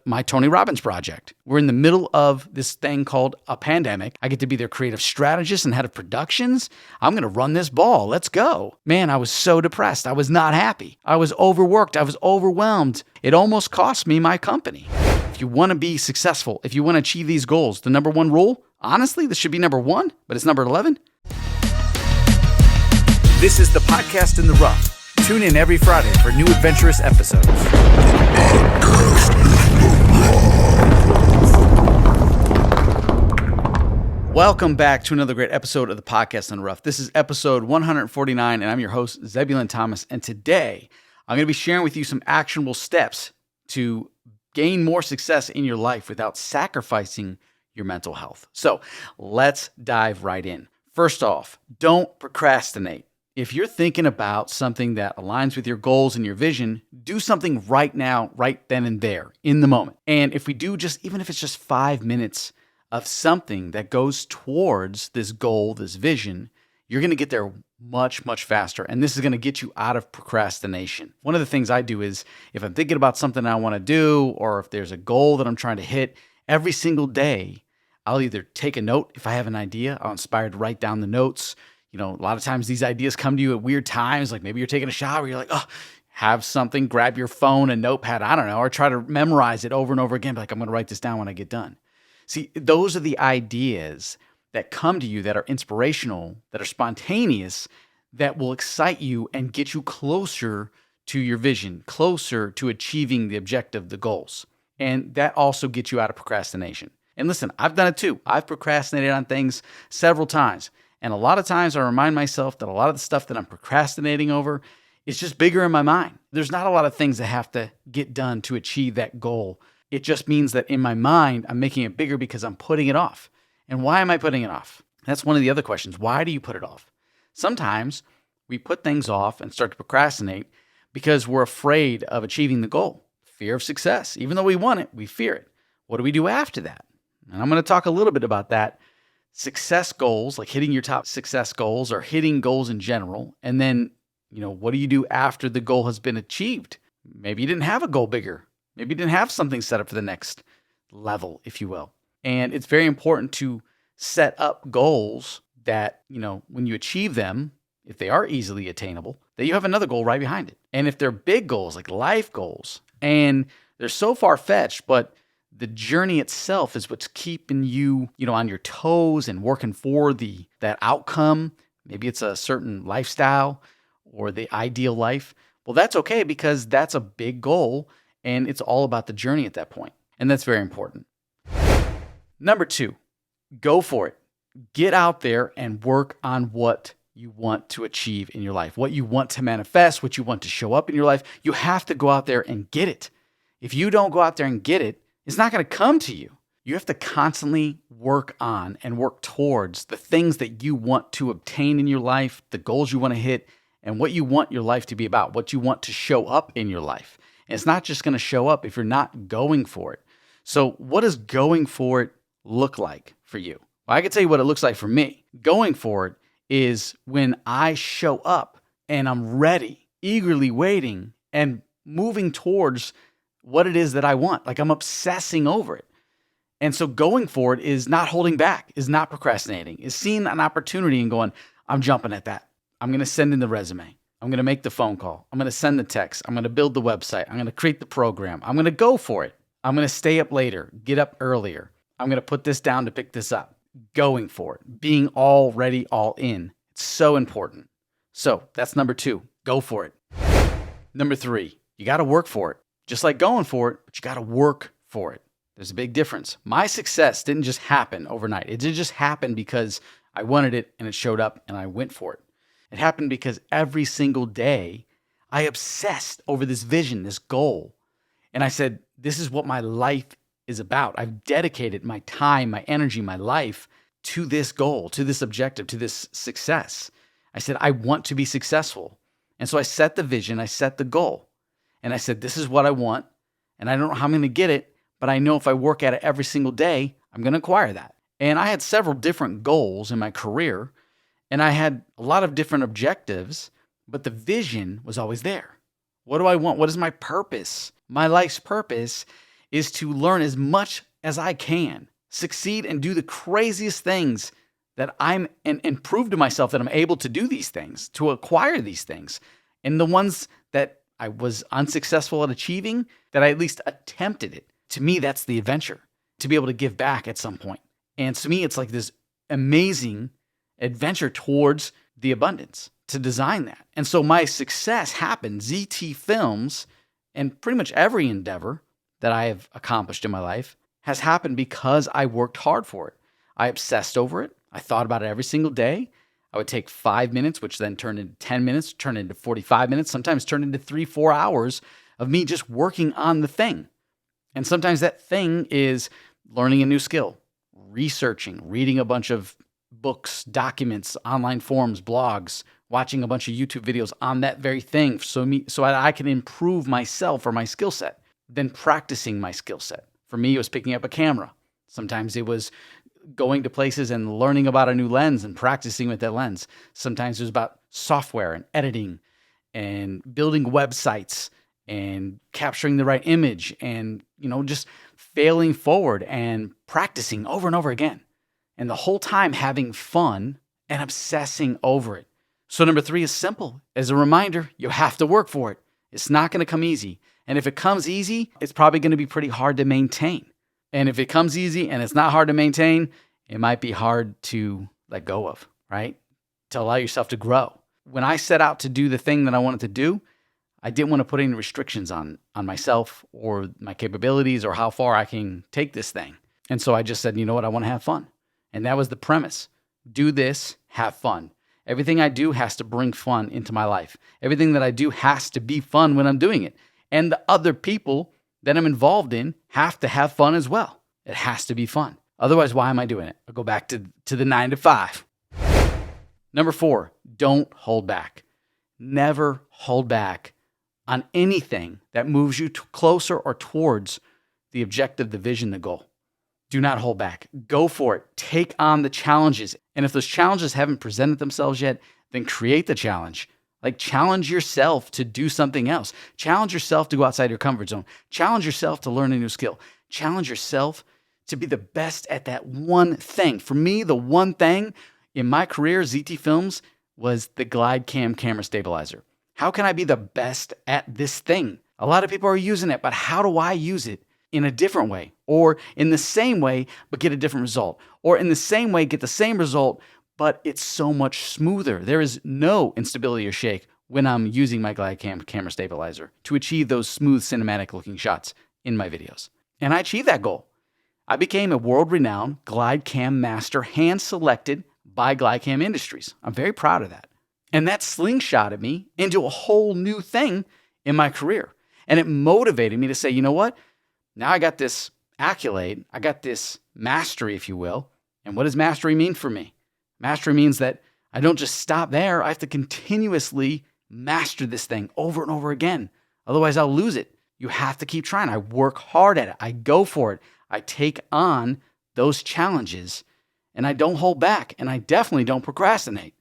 my Tony Robbins project. We're in the middle of this thing called a pandemic. I get to be their creative strategist and head of productions. I'm going to run this ball. Let's go. Man, I was so depressed. I was not happy. I was overworked. I was overwhelmed. It almost cost me my company. If you want to be successful, if you want to achieve these goals, the number one rule, honestly, this should be number 1, but it's number 11. This is the Podcast in the Rough. Tune in every Friday for new adventurous episodes. Welcome back to another great episode of the Podcast in the Rough. This is episode 149, and I'm your host, Zebulon Thomas. And today, I'm going to be sharing with you some actionable steps to gain more success in your life without sacrificing your mental health. So let's dive right in. First off, don't procrastinate. If you're thinking about something that aligns with your goals and your vision, do something right now, right then and there, in the moment. And if we do even if it's just 5 minutes of something that goes towards this goal, this vision, you're going to get there much, much faster. And this is going to get you out of procrastination. One of the things I do is if I'm thinking about something I want to do, or if there's a goal that I'm trying to hit, every single day, I'll either take a note if I have an idea, I'll inspire to write down the notes. You know, a lot of times these ideas come to you at weird times, like maybe you're taking a shower, you're like, oh, have something, grab your phone, a notepad, I don't know, or try to memorize it over and over again, like I'm going to write this down when I get done. See, those are the ideas that come to you that are inspirational, that are spontaneous, that will excite you and get you closer to your vision, closer to achieving the objective, the goals. And that also gets you out of procrastination. And listen, I've done it too. I've procrastinated on things several times. And a lot of times I remind myself that a lot of the stuff that I'm procrastinating over is just bigger in my mind. There's not a lot of things that have to get done to achieve that goal. It just means that in my mind, I'm making it bigger because I'm putting it off. And why am I putting it off? That's one of the other questions. Why do you put it off? Sometimes we put things off and start to procrastinate because we're afraid of achieving the goal. Fear of success. Even though we want it, we fear it. What do we do after that? And I'm going to talk a little bit about that. Success goals, like hitting your top success goals or hitting goals in general. And then, what do you do after the goal has been achieved? Maybe you didn't have a goal bigger. Maybe you didn't have something set up for the next level, if you will. And it's very important to set up goals that, when you achieve them, if they are easily attainable, that you have another goal right behind it. And if they're big goals, like life goals, and they're so far-fetched, but the journey itself is what's keeping you, on your toes and working for that outcome. Maybe it's a certain lifestyle or the ideal life. Well, that's okay because that's a big goal and it's all about the journey at that point. And that's very important. Number 2, go for it. Get out there and work on what you want to achieve in your life, what you want to manifest, what you want to show up in your life. You have to go out there and get it. If you don't go out there and get it, it's not going to come to you. You have to constantly work on and work towards the things that you want to obtain in your life, the goals you want to hit, and what you want your life to be about, what you want to show up in your life. And it's not just going to show up if you're not going for it. So what does going for it look like for you? Well, I can tell you what it looks like for me. Going for it is when I show up and I'm ready, eagerly waiting and moving towards what it is that I want. Like I'm obsessing over it. And so going for it is not holding back, is not procrastinating, is seeing an opportunity and going, I'm jumping at that. I'm going to send in the resume. I'm going to make the phone call. I'm going to send the text. I'm going to build the website. I'm going to create the program. I'm going to go for it. I'm going to stay up later, get up earlier. I'm going to put this down to pick this up. Going for it, being all ready, all in. It's so important. So that's number 2, go for it. Number 3, you got to work for it. Just like going for it, but you got to work for it. There's a big difference. My success didn't just happen overnight. It didn't just happen because I wanted it and it showed up and I went for it. It happened because every single day I obsessed over this vision, this goal. And I said, this is what my life is about. I've dedicated my time, my energy, my life to this goal, to this objective, to this success. I said, I want to be successful. And so I set the vision, I set the goal. And I said, this is what I want. And I don't know how I'm going to get it, but I know if I work at it every single day, I'm going to acquire that. And I had several different goals in my career, and I had a lot of different objectives, but the vision was always there. What do I want? What is my purpose? My life's purpose is to learn as much as I can, succeed and do the craziest things that and prove to myself that I'm able to do these things, to acquire these things. And the ones that I was unsuccessful at achieving, that I at least attempted it. To me, that's the adventure, to be able to give back at some point. And to me, it's like this amazing adventure towards the abundance, to design that. And so my success happened, ZT Films, and pretty much every endeavor that I have accomplished in my life has happened because I worked hard for it. I obsessed over it. I thought about it every single day. I would take 5 minutes, which then turned into 10 minutes, turned into 45 minutes, sometimes turned into 3-4 hours of me just working on the thing. And sometimes that thing is learning a new skill, researching, reading a bunch of books, documents, online forums, blogs, watching a bunch of YouTube videos on that very thing so I can improve myself or my skill set, then practicing my skill set. For me, it was picking up a camera. Sometimes it was going to places and learning about a new lens and practicing with that lens. Sometimes it was about software and editing and building websites and capturing the right image and, just failing forward and practicing over and over again. And the whole time having fun and obsessing over it. So number 3 is simple. As a reminder, you have to work for it. It's not going to come easy. And if it comes easy, it's probably going to be pretty hard to maintain. And if it comes easy and it's not hard to maintain, it might be hard to let go of, right? To allow yourself to grow. When I set out to do the thing that I wanted to do, I didn't want to put any restrictions on myself or my capabilities or how far I can take this thing. And so I just said, you know what? I want to have fun. And that was the premise. Do this, have fun. Everything I do has to bring fun into my life. Everything that I do has to be fun when I'm doing it. And the other people that I'm involved in have to have fun as well. It has to be fun. Otherwise, why am I doing it? I'll go back to the 9 to 5. Number 4, don't hold back. Never hold back on anything that moves you closer or towards the objective, the vision, the goal. Do not hold back. Go for it. Take on the challenges. And if those challenges haven't presented themselves yet, then create the challenge. Like challenge yourself to do something else. Challenge yourself to go outside your comfort zone. Challenge yourself to learn a new skill. Challenge yourself to be the best at that one thing. For me, the one thing in my career, ZT Films, was the Glide Cam camera stabilizer. How can I be the best at this thing? A lot of people are using it, but how do I use it in a different way? Or in the same way, but get a different result? Or in the same way, get the same result, but it's so much smoother. There is no instability or shake when I'm using my Glide Cam camera stabilizer to achieve those smooth cinematic looking shots in my videos. And I achieved that goal. I became a world-renowned Glide Cam master, hand-selected by Glide Cam Industries. I'm very proud of that. And that slingshotted me into a whole new thing in my career. And it motivated me to say, you know what? Now I got this accolade. I got this mastery, if you will. And what does mastery mean for me? Mastery means that I don't just stop there. I have to continuously master this thing over and over again. Otherwise, I'll lose it. You have to keep trying. I work hard at it. I go for it. I take on those challenges and I don't hold back. And I definitely don't procrastinate.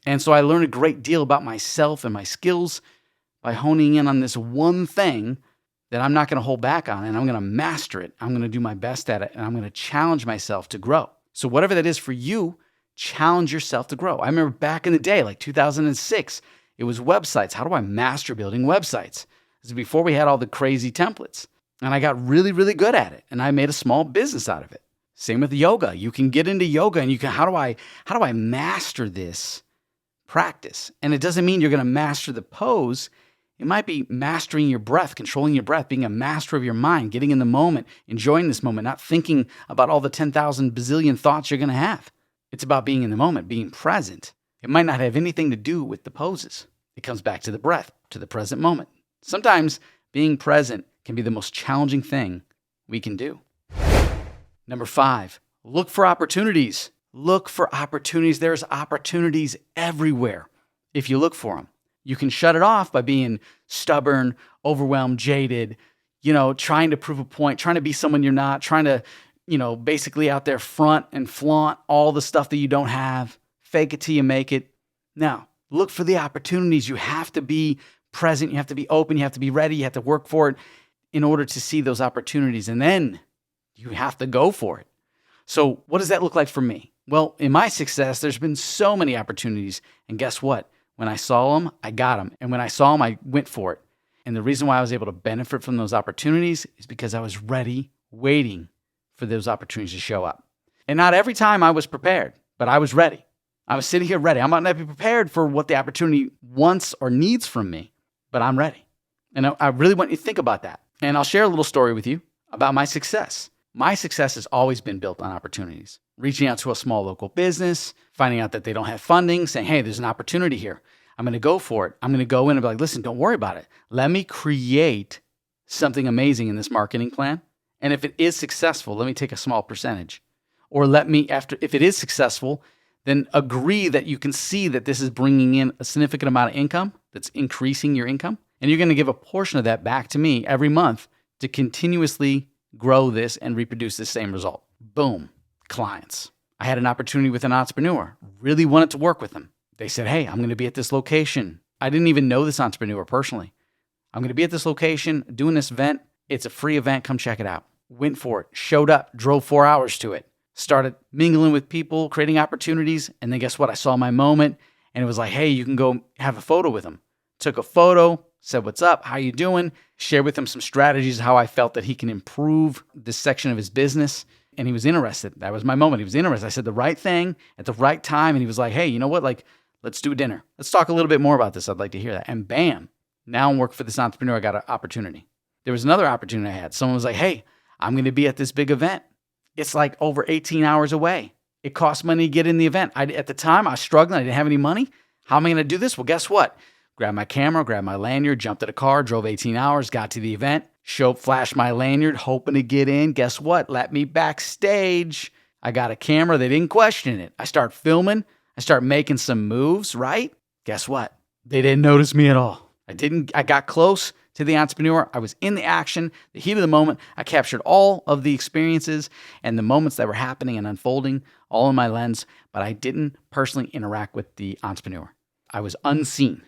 And so I learned a great deal about myself and my skills by honing in on this one thing that I'm not going to hold back on, and I'm going to master it. I'm going to do my best at it, and I'm going to challenge myself to grow. So whatever that is for you, challenge yourself to grow. I remember back in the day, like 2006, it was websites. How do I master building websites? This is before we had all the crazy templates. And I got really, really good at it, and I made a small business out of it. Same with yoga. You can get into yoga, and you can, how do I master this practice? And it doesn't mean you're going to master the pose. It might be mastering your breath, controlling your breath, being a master of your mind, getting in the moment, enjoying this moment, not thinking about all the 10,000 bazillion thoughts you're going to have. It's about being in the moment, being present. It might not have anything to do with the poses. It comes back to the breath, to the present moment. Sometimes being present can be the most challenging thing we can do. Number 5, look for opportunities. Look for opportunities. There's opportunities everywhere if you look for them. You can shut it off by being stubborn, overwhelmed, jaded, trying to prove a point, trying to be someone you're not, trying to, basically out there front and flaunt all the stuff that you don't have, fake it till you make it. Now, look for the opportunities. You have to be present. You have to be open. You have to be ready. You have to work for it. in order to see those opportunities. And then you have to go for it. So what does that look like for me? Well, in my success, there's been so many opportunities. And guess what? When I saw them, I got them. And when I saw them, I went for it. And the reason why I was able to benefit from those opportunities is because I was ready, waiting for those opportunities to show up. And not every time I was prepared, but I was ready. I was sitting here ready. I might not be prepared for what the opportunity wants or needs from me, but I'm ready. And I really want you to think about that. And I'll share a little story with you about my success. My success has always been built on opportunities. Reaching out to a small local business, finding out that they don't have funding, saying, hey, there's an opportunity here. I'm going to go for it. I'm going to go in and be like, listen, don't worry about it. Let me create something amazing in this marketing plan. And if it is successful, let me take a small percentage. Or if it is successful, then agree that you can see that this is bringing in a significant amount of income, that's increasing your income. And you're going to give a portion of that back to me every month to continuously grow this and reproduce the same result. Boom, clients. I had an opportunity with an entrepreneur, really wanted to work with them. They said, hey, I'm going to be at this location. I didn't even know this entrepreneur personally. I'm going to be at this location doing this event. It's a free event. Come check it out. Went for it, showed up, drove 4 hours to it, started mingling with people, creating opportunities. And then guess what? I saw my moment and it was like, hey, you can go have a photo with him. Took a photo, said, what's up? How you doing? Shared with him some strategies, how I felt that he can improve this section of his business. And he was interested. That was my moment. He was interested. I said the right thing at the right time. And he was like, hey, you know what? Let's do dinner. Let's talk a little bit more about this. I'd like to hear that. And bam, now I'm working for this entrepreneur. I got an opportunity. There was another opportunity I had. Someone was like, hey, I'm going to be at this big event. It's like over 18 hours away. It costs money to get in the event. At the time, I was struggling. I didn't have any money. How am I going to do this? Well, guess what? Grabbed my camera, grabbed my lanyard, jumped in a car, drove 18 hours, got to the event, flashed my lanyard, hoping to get in. Guess what? Let me backstage. I got a camera. They didn't question it. I start filming. I start making some moves, right? Guess what? They didn't notice me at all. I got close to the entrepreneur. I was in the action, the heat of the moment. I captured all of the experiences and the moments that were happening and unfolding all in my lens, but I didn't personally interact with the entrepreneur. I was unseen.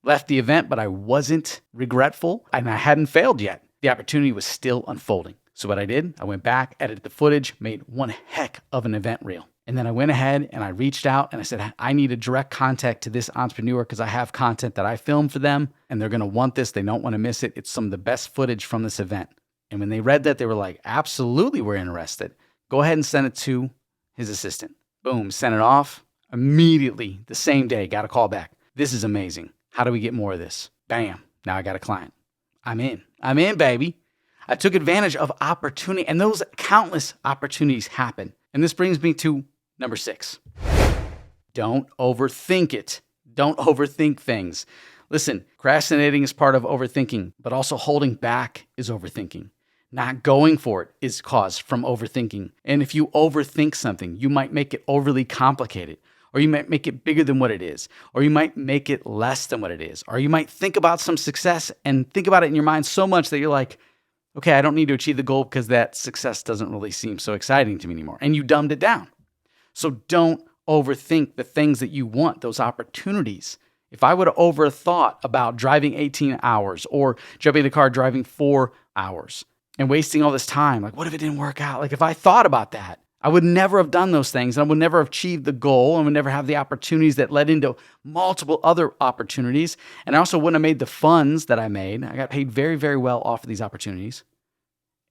Left the event, but I wasn't regretful and I hadn't failed yet. The opportunity was still unfolding. So what I did, I went back, edited the footage, made one heck of an event reel. And then I went ahead and I reached out and I said, I need a direct contact to this entrepreneur because I have content that I filmed for them and they're going to want this. They don't want to miss it. It's some of the best footage from this event. And when they read that, they were like, absolutely, we're interested. Go ahead and send it to his assistant. Boom, sent it off. Immediately, the same day, got a call back. This is amazing. How do we get more of this? Bam, now I got a client. I'm in, baby. I took advantage of opportunity and those countless opportunities happen. And this brings me to number 6. Don't overthink it. Don't overthink things. Listen, procrastinating is part of overthinking, but also holding back is overthinking. Not going for it is caused from overthinking. And if you overthink something, you might make it overly complicated, or you might make it bigger than what it is, or you might make it less than what it is, or you might think about some success and think about it in your mind so much that you're like, okay, I don't need to achieve the goal because that success doesn't really seem so exciting to me anymore. And you dumbed it down. So don't overthink the things that you want, those opportunities. If I would have overthought about driving 18 hours or jumping in a car driving 4 hours and wasting all this time, like what if it didn't work out? Like if I thought about that, I would never have done those things and I would never have achieved the goal and would never have the opportunities that led into multiple other opportunities. And I also wouldn't have made the funds that I made. I got paid very, very well off of these opportunities.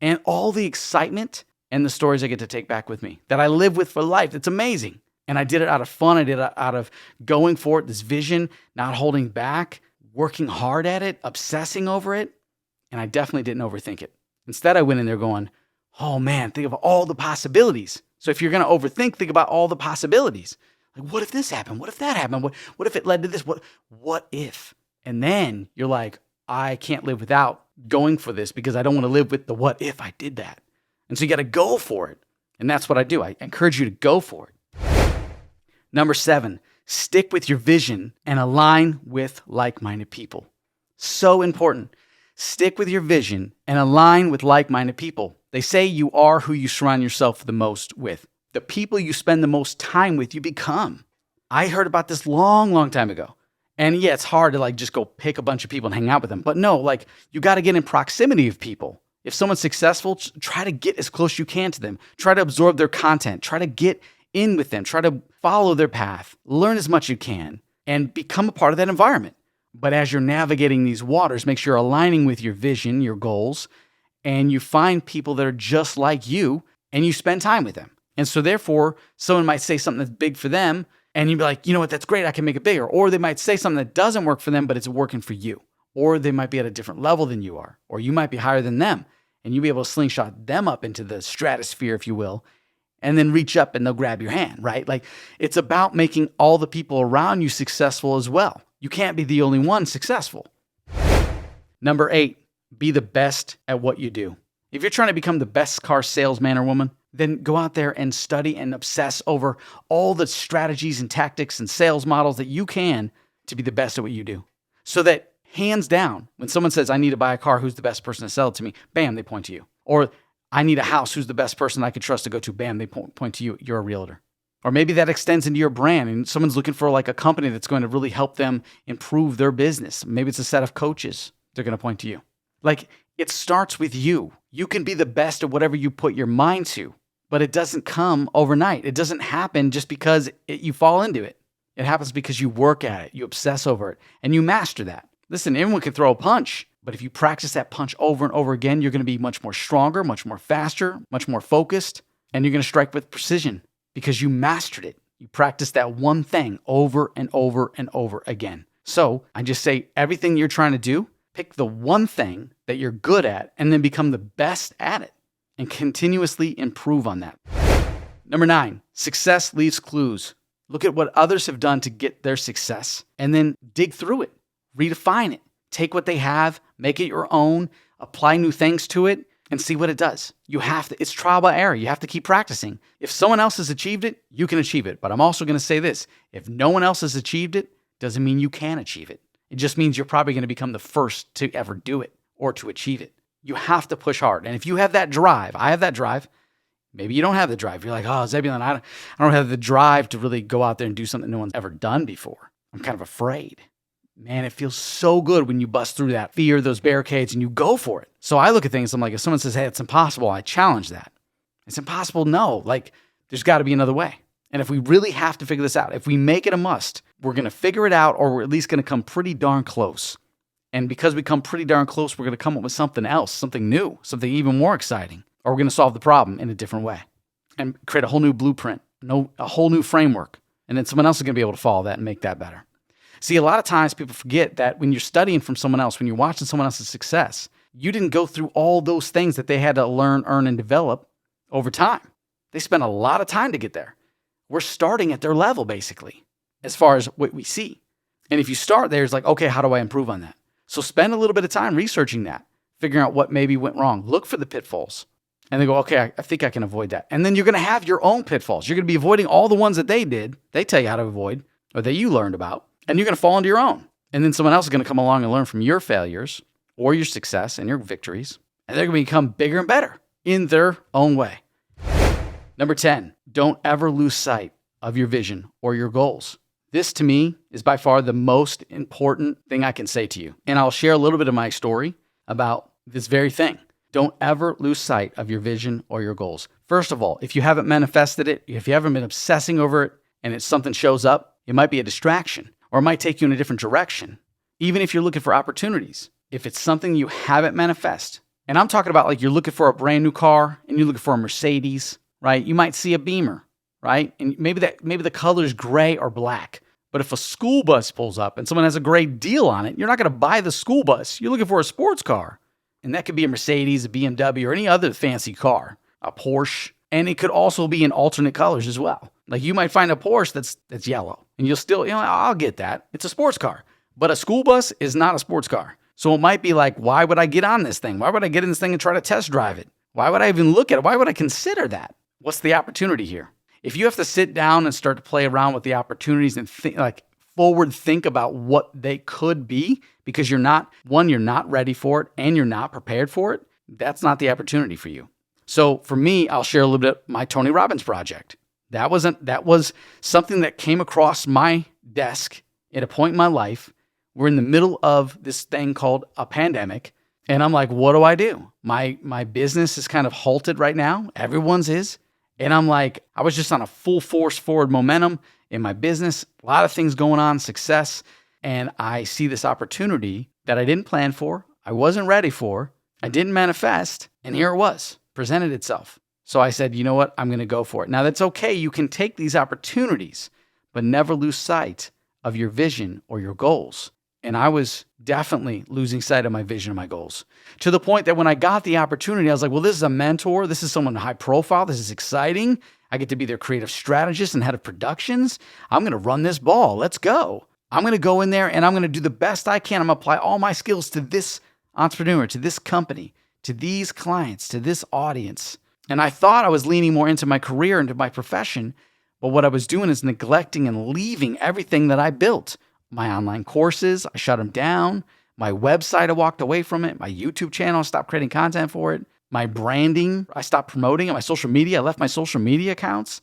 And all the excitement and the stories I get to take back with me that I live with for life. It's amazing. And I did it out of fun. I did it out of going for it, this vision, not holding back, working hard at it, obsessing over it. And I definitely didn't overthink it. Instead, I went in there going, oh man, think of all the possibilities. So if you're going to overthink, think about all the possibilities. Like, what if this happened? What if that happened? What if it led to this? What if? And then you're like, I can't live without going for this because I don't want to live with the what if I did that. And so you got to go for it. And that's what I do. I encourage you to go for it. Number 7, stick with your vision and align with like-minded people. So important. Stick with your vision and align with like-minded people. They say you are who you surround yourself the most with. The people you spend the most time with, you become. I heard about this long, long time ago. And yeah, it's hard to like just go pick a bunch of people and hang out with them. But no, like you got to get in proximity of people. If someone's successful, try to get as close as you can to them. Try to absorb their content. Try to get in with them. Try to follow their path. Learn as much as you can and become a part of that environment. But as you're navigating these waters, make sure you're aligning with your vision, your goals, and you find people that are just like you and you spend time with them. And so therefore, someone might say something that's big for them and you'd be like, you know what, that's great, I can make it bigger. Or they might say something that doesn't work for them, but it's working for you. Or they might be at a different level than you are. Or you might be higher than them and you'll be able to slingshot them up into the stratosphere, if you will, and then reach up and they'll grab your hand, right? Like it's about making all the people around you successful as well. You can't be the only one successful. Number 8, be the best at what you do. If you're trying to become the best car salesman or woman, then go out there and study and obsess over all the strategies and tactics and sales models that you can to be the best at what you do. So that hands down, when someone says, I need to buy a car, who's the best person to sell it to me? Bam, they point to you. Or I need a house, who's the best person I could trust to go to? Bam, they point to you. You're a realtor. Or maybe that extends into your brand and someone's looking for like a company that's going to really help them improve their business. Maybe it's a set of coaches. They're going to point to you. Like it starts with you. You can be the best at whatever you put your mind to, but it doesn't come overnight. It doesn't happen just because you fall into it. It happens because you work at it, you obsess over it, and you master that. Listen, anyone can throw a punch, but if you practice that punch over and over again, you're going to be much more stronger, much more faster, much more focused, and you're going to strike with precision because you mastered it. You practiced that one thing over and over and over again. So I just say everything you're trying to do, pick the one thing that you're good at and then become the best at it and continuously improve on that. Number 9, success leaves clues. Look at what others have done to get their success and then dig through it, redefine it, take what they have, make it your own, apply new things to it and see what it does. You have to, it's trial by error. You have to keep practicing. If someone else has achieved it, you can achieve it. But I'm also going to say this, if no one else has achieved it, doesn't mean you can achieve it. It just means you're probably going to become the first to ever do it or to achieve it. You have to push hard. And if you have that drive, I have that drive. Maybe you don't have the drive. You're like, oh, Zebulon, I don't have the drive to really go out there and do something no one's ever done before. I'm kind of afraid. Man, it feels so good when you bust through that fear, those barricades, and you go for it. So I look at things, I'm like, if someone says, hey, it's impossible, I challenge that. It's impossible? No. Like, there's got to be another way. And if we really have to figure this out, if we make it a must, we're going to figure it out or we're at least going to come pretty darn close. And because we come pretty darn close, we're going to come up with something else, something new, something even more exciting. Or we're going to solve the problem in a different way and create a whole new blueprint, a whole new framework. And then someone else is going to be able to follow that and make that better. See, a lot of times people forget that when you're studying from someone else, when you're watching someone else's success, you didn't go through all those things that they had to learn, earn, and develop over time. They spent a lot of time to get there. We're starting at their level, basically, as far as what we see. And if you start there, it's like, okay, how do I improve on that? So spend a little bit of time researching that, figuring out what maybe went wrong. Look for the pitfalls. And they go, okay, I think I can avoid that. And then you're going to have your own pitfalls. You're going to be avoiding all the ones that they did, they tell you how to avoid, or that you learned about. And you're going to fall into your own. And then someone else is going to come along and learn from your failures or your success and your victories. And they're going to become bigger and better in their own way. Number 10, don't ever lose sight of your vision or your goals. This to me is by far the most important thing I can say to you. And I'll share a little bit of my story about this very thing. Don't ever lose sight of your vision or your goals. First of all, if you haven't manifested it, if you haven't been obsessing over it and it's something shows up, it might be a distraction. Or it might take you in a different direction. Even if you're looking for opportunities, if it's something you haven't manifest, and I'm talking about like you're looking for a brand new car and you're looking for a Mercedes, right? You might see a Beamer, right? And maybe the color is gray or black. But if a school bus pulls up and someone has a great deal on it, you're not going to buy the school bus. You're looking for a sports car. And that could be a Mercedes, a BMW, or any other fancy car, a Porsche. And it could also be in alternate colors as well. Like you might find a Porsche that's yellow. And you'll still, I'll get that. It's a sports car. But a school bus is not a sports car. So it might be like, why would I get on this thing? Why would I get in this thing and try to test drive it? Why would I even look at it? Why would I consider that? What's the opportunity here? If you have to sit down and start to play around with the opportunities and think about what they could be because you're not ready for it and you're not prepared for it, that's not the opportunity for you. So for me, I'll share a little bit of my Tony Robbins project. That was something that came across my desk at a point in my life. We're in the middle of this thing called a pandemic. And I'm like, what do I do? My business is kind of halted right now. Everyone's is. And I'm like, I was just on a full force forward momentum in my business, a lot of things going on, success. And I see this opportunity that I didn't plan for. I wasn't ready for. I didn't manifest. And here it was, presented itself. So I said, you know what? I'm going to go for it. Now that's okay. You can take these opportunities, but never lose sight of your vision or your goals. And I was definitely losing sight of my vision and my goals, to the point that when I got the opportunity, I was like, well, this is a mentor. This is someone high profile. This is exciting. I get to be their creative strategist and head of productions. I'm going to run this ball. Let's go. I'm going to go in there and I'm going to do the best I can. I'm going to apply all my skills to this entrepreneur, to this company, to these clients, to this audience. And I thought I was leaning more into my career, into my profession. But what I was doing is neglecting and leaving everything that I built. My online courses, I shut them down. My website, I walked away from it. My YouTube channel, I stopped creating content for it. My branding, I stopped promoting it. My social media, I left my social media accounts.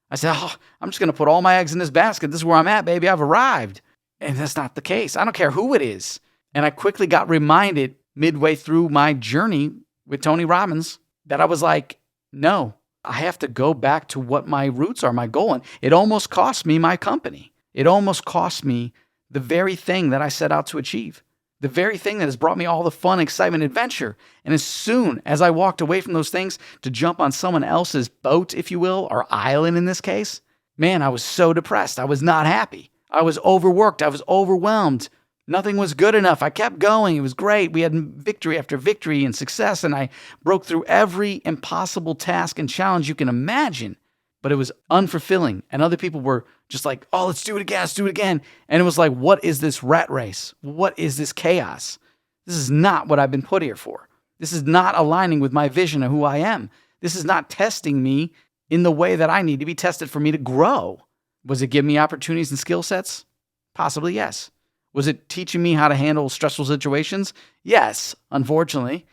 I said, I'm just going to put all my eggs in this basket. This is where I'm at, baby. I've arrived. And that's not the case. I don't care who it is. And I quickly got reminded midway through my journey with Tony Robbins that I was like, no, I have to go back to what my roots are, my goal. And it almost cost me my company. It almost cost me the very thing that I set out to achieve, the very thing that has brought me all the fun, excitement, adventure. And as soon as I walked away from those things to jump on someone else's boat, if you will, or island in this case, man, I was so depressed. I was not happy. I was overworked. I was overwhelmed. Nothing was good enough. I kept going. It was great. We had victory after victory and success, and I broke through every impossible task and challenge you can imagine. But it was unfulfilling. And other people were just like, oh, let's do it again. Let's do it again. And it was like, what is this rat race? What is this chaos? This is not what I've been put here for. This is not aligning with my vision of who I am. This is not testing me in the way that I need to be tested for me to grow. Was it giving me opportunities and skill sets? Possibly, yes. Was it teaching me how to handle stressful situations? Yes, unfortunately.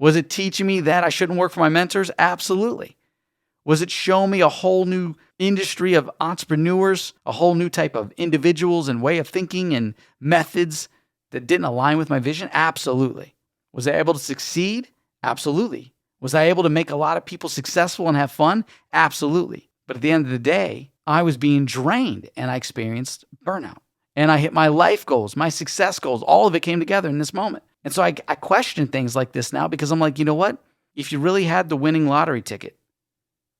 Was it teaching me that I shouldn't work for my mentors? Absolutely. Was it showing me a whole new industry of entrepreneurs, a whole new type of individuals and way of thinking and methods that didn't align with my vision? Absolutely. Was I able to succeed? Absolutely. Was I able to make a lot of people successful and have fun? Absolutely. But at the end of the day, I was being drained and I experienced burnout. And I hit my life goals, my success goals. All of it came together in this moment. And so I question things like this now because I'm like, you know what? If you really had the winning lottery ticket,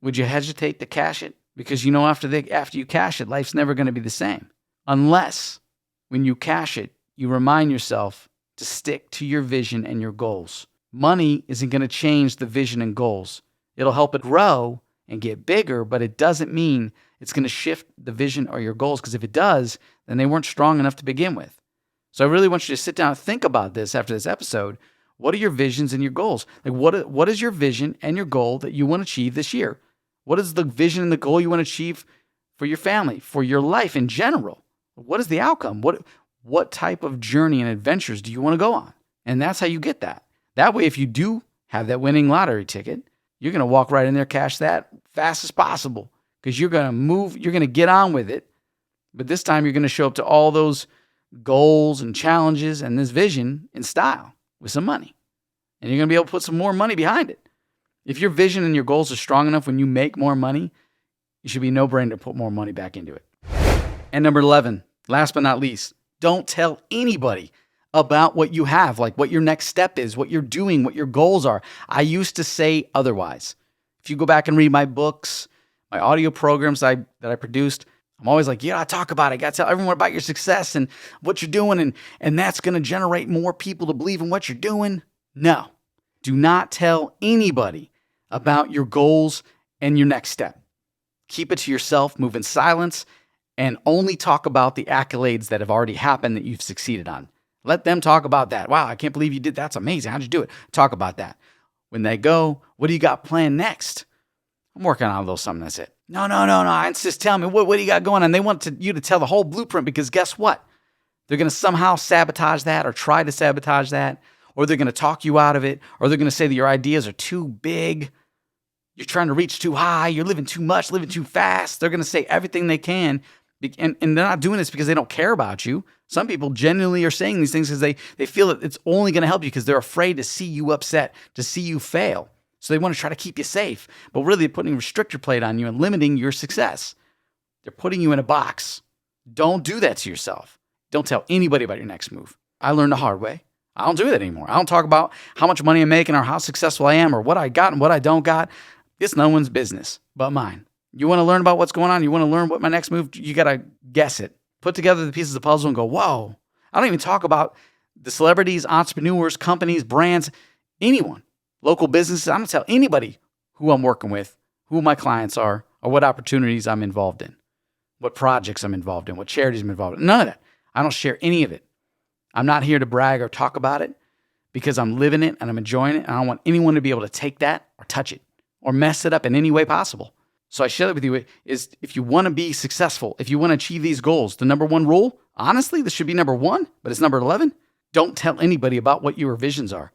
would you hesitate to cash it? Because you know after you cash it, life's never going to be the same. Unless when you cash it, you remind yourself to stick to your vision and your goals. Money isn't going to change the vision and goals. It'll help it grow and get bigger, but it doesn't mean it's going to shift the vision or your goals, because if it does, then they weren't strong enough to begin with. So I really want you to sit down and think about this after this episode. What are your visions and your goals? Like what is your vision and your goal that you want to achieve this year? What is the vision and the goal you want to achieve for your family, for your life in general? What is the outcome? What type of journey and adventures do you want to go on? And that's how you get that. That way, if you do have that winning lottery ticket, you're going to walk right in there, cash that fast as possible, because you're going to move, you're going to get on with it. But this time you're going to show up to all those goals and challenges and this vision in style with some money. And you're going to be able to put some more money behind it. If your vision and your goals are strong enough, when you make more money, it should be no brainer to put more money back into it. And number 11, last but not least, don't tell anybody about what you have, like what your next step is, what you're doing, what your goals are. I used to say otherwise. If you go back and read my books, my audio programs that I produced, I'm always like, you gotta talk about it. You gotta tell everyone about your success and what you're doing, and that's gonna generate more people to believe in what you're doing. No, do not tell anybody about your goals and your next step. Keep it to yourself, move in silence, and only talk about the accolades that have already happened that you've succeeded on. Let them talk about that. Wow, I can't believe you did that. That's amazing. How'd you do it? Talk about that. When they go, what do you got planned next? I'm working on a little something. That's it. No. I insist. Tell me, what do you got going on? They want you to tell the whole blueprint, because guess what? They're going to somehow sabotage that or try to sabotage that, or they're going to talk you out of it, or they're going to say that your ideas are too big. You're trying to reach too high. You're living too much, living too fast. They're going to say everything they can And they're not doing this because they don't care about you. Some people genuinely are saying these things because they feel that it's only going to help you because they're afraid to see you upset, to see you fail. So they want to try to keep you safe. But really, they're putting a restrictor plate on you and limiting your success. They're putting you in a box. Don't do that to yourself. Don't tell anybody about your next move. I learned the hard way. I don't do that anymore. I don't talk about how much money I'm making or how successful I am or what I got and what I don't got. It's no one's business but mine. You want to learn about what's going on? You want to learn what my next move? You got to guess it. Put together the pieces of the puzzle and go, whoa. I don't even talk about the celebrities, entrepreneurs, companies, brands, anyone, local businesses. I don't tell anybody who I'm working with, who my clients are, or what opportunities I'm involved in, what projects I'm involved in, what charities I'm involved in. None of that. I don't share any of it. I'm not here to brag or talk about it because I'm living it and I'm enjoying it. And I don't want anyone to be able to take that or touch it or mess it up in any way possible. So I share that with you is if you want to be successful, if you want to achieve these goals, the number one rule, honestly, this should be number 1, but it's number 11. Don't tell anybody about what your visions are.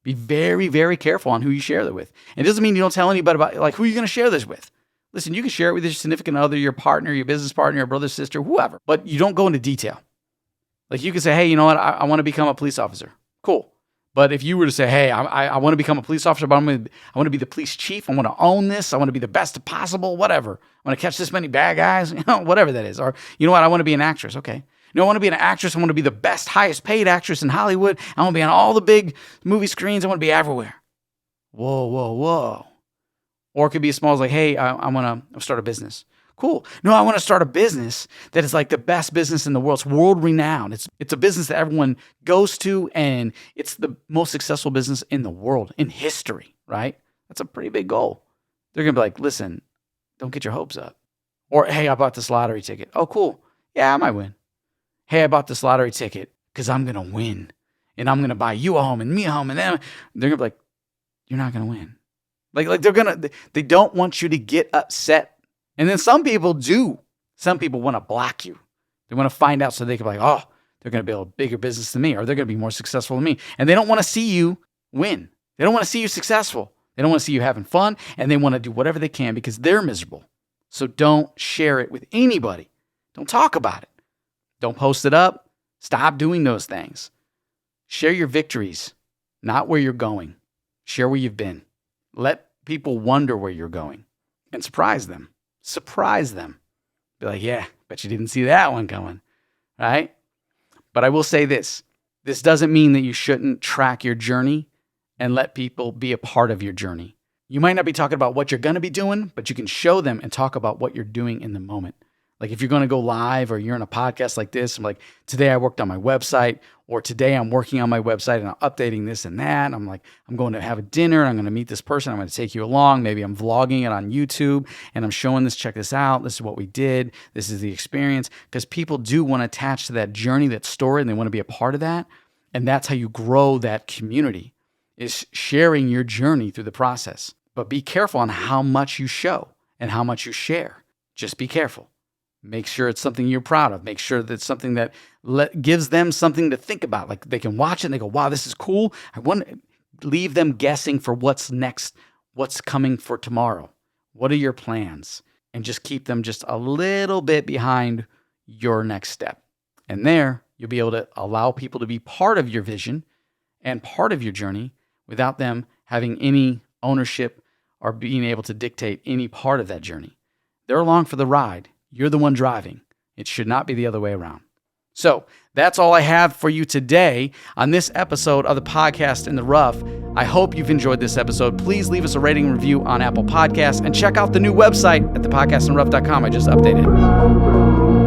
Be very, very careful on who you share that with. It doesn't mean you don't tell anybody about like who you're going to share this with. Listen, you can share it with your significant other, your partner, your business partner, your brother, sister, whoever, but you don't go into detail. Like you can say, hey, you know what? I want to become a police officer. Cool. But if you were to say, hey, I want to become a police officer, but I want to be the police chief. I want to own this. I want to be the best possible, whatever. I want to catch this many bad guys, whatever that is. Or you know what? I want to be an actress. Okay. I want to be an actress. I want to be the best, highest paid actress in Hollywood. I want to be on all the big movie screens. I want to be everywhere. Whoa, whoa, whoa. Or it could be as small as like, hey, I want to start a business. Cool. No, I want to start a business that is like the best business in the world. It's world renowned. It's a business that everyone goes to, and it's the most successful business in the world, in history, right? That's a pretty big goal. They're going to be like, listen, don't get your hopes up. Or, hey, I bought this lottery ticket. Oh, cool. Yeah, I might win. Hey, I bought this lottery ticket because I'm going to win. And I'm going to buy you a home and me a home. And then they're going to be like, you're not going to win. Like they don't want you to get upset. And then some people do. Some people want to block you. They want to find out so they can be like, oh, they're going to build a bigger business than me, or they're going to be more successful than me. And they don't want to see you win. They don't want to see you successful. They don't want to see you having fun, and they want to do whatever they can because they're miserable. So don't share it with anybody. Don't talk about it. Don't post it up. Stop doing those things. Share your victories, not where you're going. Share where you've been. Let people wonder where you're going and surprise them. Surprise them. Be like, yeah, bet you didn't see that one coming, right? But I will say this. This doesn't mean that you shouldn't track your journey and let people be a part of your journey. You might not be talking about what you're going to be doing, but you can show them and talk about what you're doing in the moment. Like if you're going to go live or you're in a podcast like this, I'm like, today I worked on my website, or today I'm working on my website and I'm updating this and that. And I'm like, I'm going to have a dinner. I'm going to meet this person. I'm going to take you along. Maybe I'm vlogging it on YouTube and I'm showing this, check this out. This is what we did. This is the experience. Because people do want to attach to that journey, that story, and they want to be a part of that. And that's how you grow that community, is sharing your journey through the process. But be careful on how much you show and how much you share. Just be careful. Make sure it's something you're proud of. Make sure that it's something that gives them something to think about. Like they can watch it and they go, wow, this is cool. I want to leave them guessing for what's next, what's coming for tomorrow. What are your plans? And just keep them just a little bit behind your next step. And there, you'll be able to allow people to be part of your vision and part of your journey without them having any ownership or being able to dictate any part of that journey. They're along for the ride. You're the one driving. It should not be the other way around. So that's all I have for you today on this episode of the Podcast in the Rough. I hope you've enjoyed this episode. Please leave us a rating and review on Apple Podcasts and check out the new website at thepodcastintherough.com. I just updated it.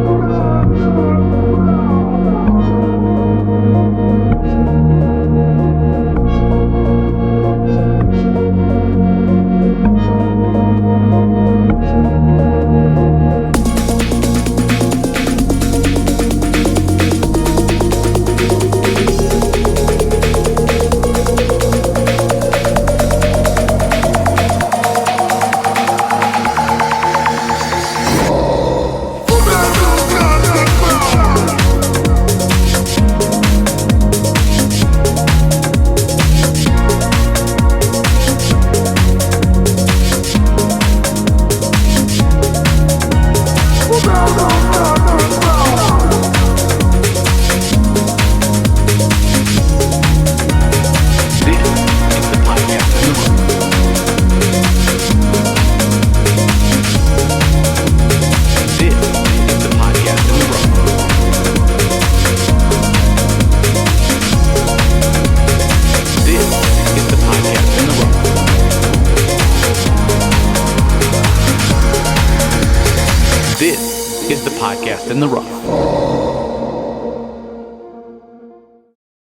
This is the podcast in the rough.